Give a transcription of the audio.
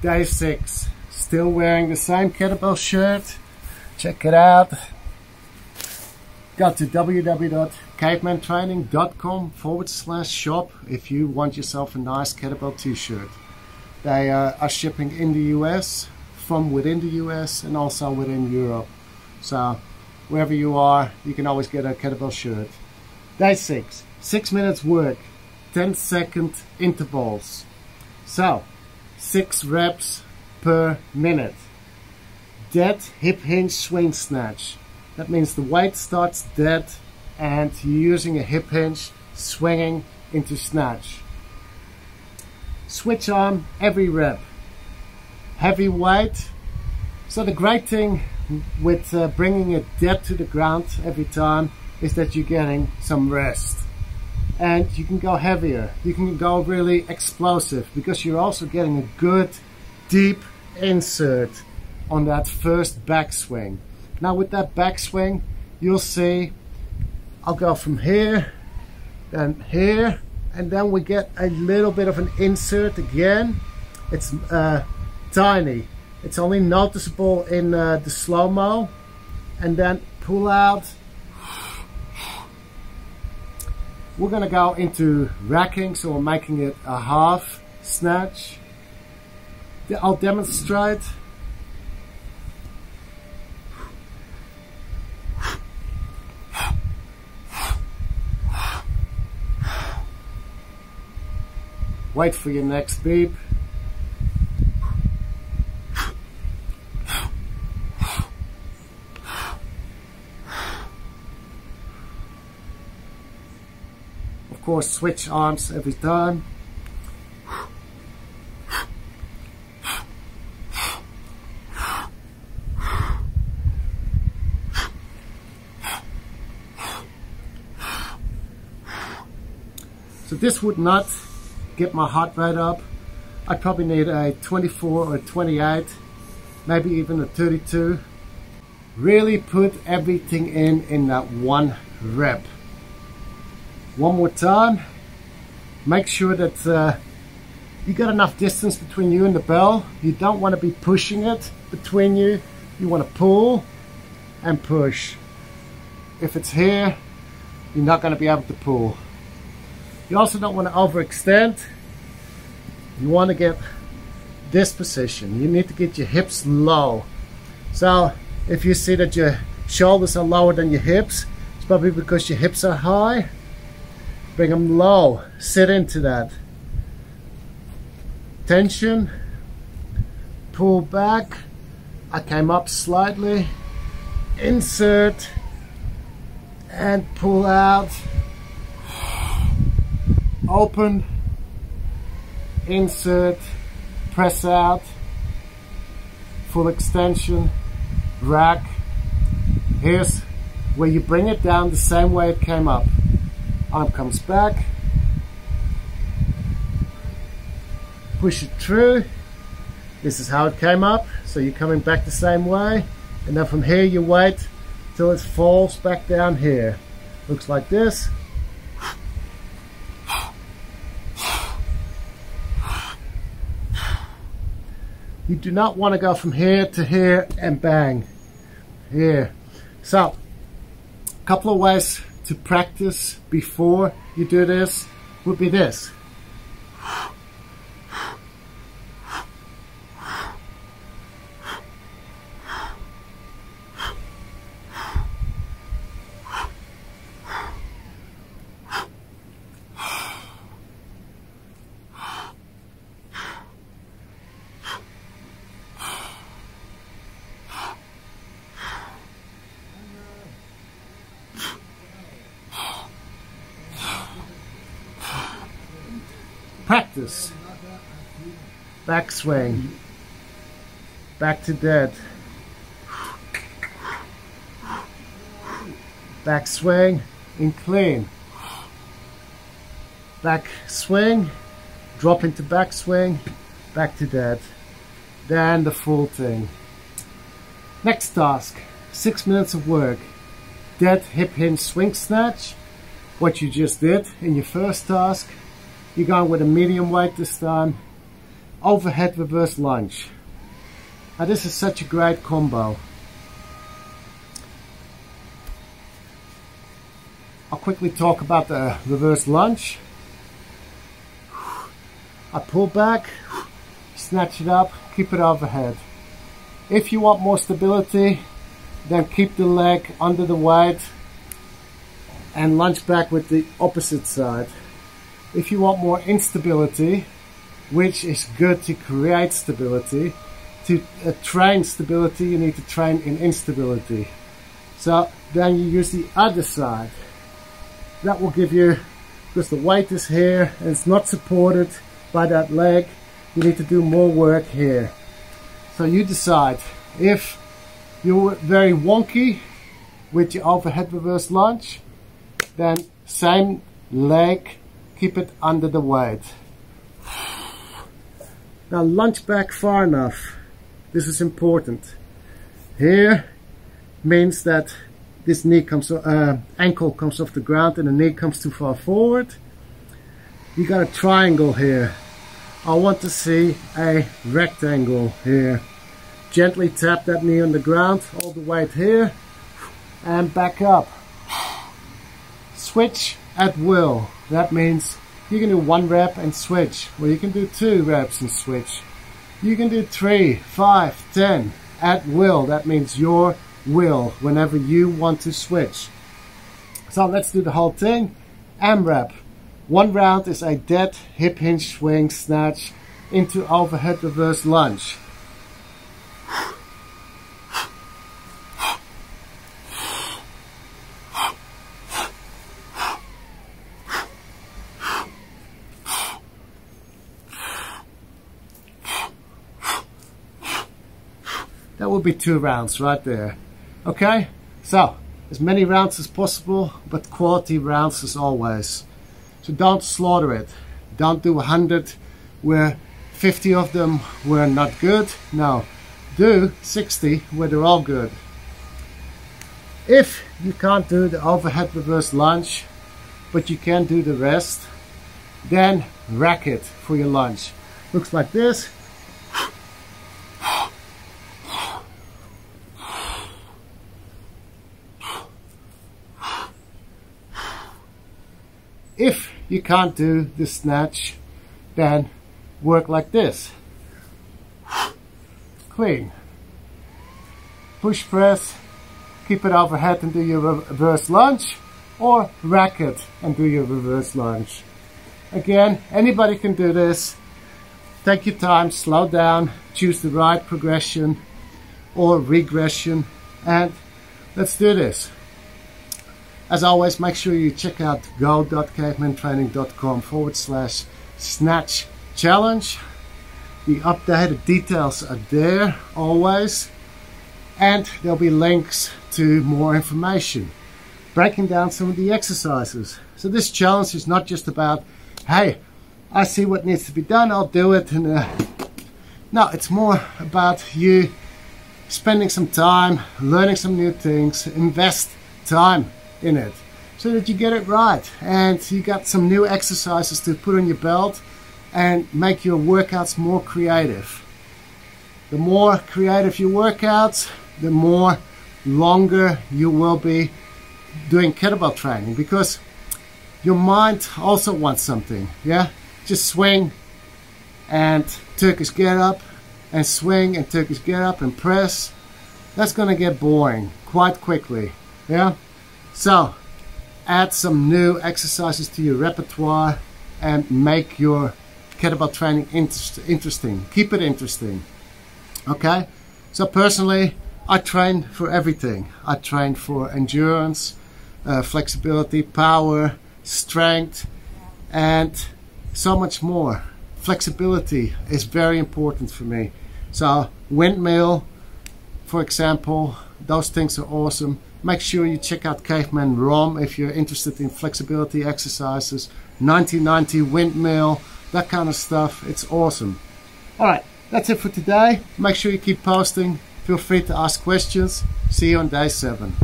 Day 6. Still wearing the same kettlebell shirt. Check it out. Go to www.cavemantraining.com/shop if you want yourself a nice kettlebell t-shirt. They are shipping in the US, from within the US, and also within Europe. So wherever you are, you can always get a kettlebell shirt. Day 6. 6 minutes work, 10-second intervals. So 6 reps per minute. Dead hip hinge swing snatch. That means the weight starts dead and you're using a hip hinge swinging into snatch. Switch arm every rep. Heavy weight. So the great thing with bringing it dead to the ground every time is that you're getting some rest. And you can go heavier. You can go really explosive because you're also getting a good deep insert on that first backswing. Now with that backswing, you'll see I'll go from here, then here, and then we get a little bit of an insert again. It's tiny. It's only noticeable in the slow-mo, and then pull out. We're gonna go into racking, so we're making it a half snatch. I'll demonstrate. Wait for your next beep. Of course, switch arms every time. So this would not get my heart rate up. I'd probably need a 24 or a 28, maybe even a 32. Really put everything in that one rep. One more time. Make sure that you got enough distance between you and the bell. You don't want to be pushing it between you. You want to pull and push. If it's here, you're not going to be able to pull. You also don't want to overextend. You want to get this position. You need to get your hips low. So if you see that your shoulders are lower than your hips, it's probably because your hips are high. Bring them low. Sit into that. Tension. Pull back. I came up slightly. Insert. And pull out. Open, insert, press out, full extension, rack. Here's where you bring it down the same way it came up. Arm comes back, push it through. This is how it came up, so you're coming back the same way, and then from here you wait till it falls back down here. Looks like this. You do not want to go from here to here and bang. Here. So, a couple of ways to practice before you do this would be this. Practice. Backswing. Back to dead. Backswing in clean. Back swing. Drop into backswing. Back to dead. Then the full thing. Next task. 6 minutes of work. Dead hip hinge swing snatch. What you just did in your first task. You're going with a medium weight this time. overhead reverse lunge. Now this is such a great combo. I'll quickly talk about the reverse lunge. I pull back, snatch it up, keep it overhead. If you want more stability, then keep the leg under the weight and lunge back with the opposite side. If you want more instability, which is good to create stability, to train stability, you need to train in instability. So then you use the other side. That will give you, because the weight is here and it's not supported by that leg, you need to do more work here. So you decide. If you're very wonky with your overhead reverse lunge, then same leg, keep it under the weight. Now lunge back far enough. This is important. Here means that this knee comes, ankle comes off the ground and the knee comes too far forward. You got a triangle here. I want to see a rectangle here. Gently tap that knee on the ground, all the weight here, and back up. Switch at will. That means you can do 1 rep and switch, or you can do 2 reps and switch. You can do 3, 5, 10 at will. That means your will whenever you want to switch. So let's do the whole thing. AMRAP. 1 round is a dead hip hinge swing snatch into overhead reverse lunge. That will be 2 rounds right there. Okay, so as many rounds as possible, but quality rounds as always. So don't slaughter it. Don't do 100 where 50 of them were not good. No, do 60 where they're all good. If you can't do the overhead reverse lunge, but you can do the rest, then rack it for your lunge. Looks like this. If you can't do the snatch, then work like this. Clean. Push press, keep it overhead and do your reverse lunge, or rack it and do your reverse lunge. Again, anybody can do this. Take your time, slow down, choose the right progression or regression, and let's do this. As always, make sure you check out go.cavemantraining.com/snatch challenge. The updated details are there always, and there'll be links to more information, breaking down some of the exercises. So this challenge is not just about, hey, I see what needs to be done, I'll do it. And no, it's more about you spending some time, learning some new things, invest time in it so that you get it right and you got some new exercises to put on your belt and make your workouts more creative. The more creative your workouts, the more longer you will be doing kettlebell training, because your mind also wants something. Yeah, just swing and Turkish get up and swing and Turkish get up and press. That's gonna get boring quite quickly. Yeah, so add some new exercises to your repertoire and make your kettlebell training interesting. Keep it interesting. Okay, so personally, I train for everything. I train for endurance, flexibility, power, strength, and so much more. Flexibility is very important for me. So windmill, for example, those things are awesome. Make sure you check out Caveman ROM if you're interested in flexibility exercises, 90-90 windmill, that kind of stuff. It's awesome. All right, that's it for today. Make sure you keep posting. Feel free to ask questions. See you on day 7.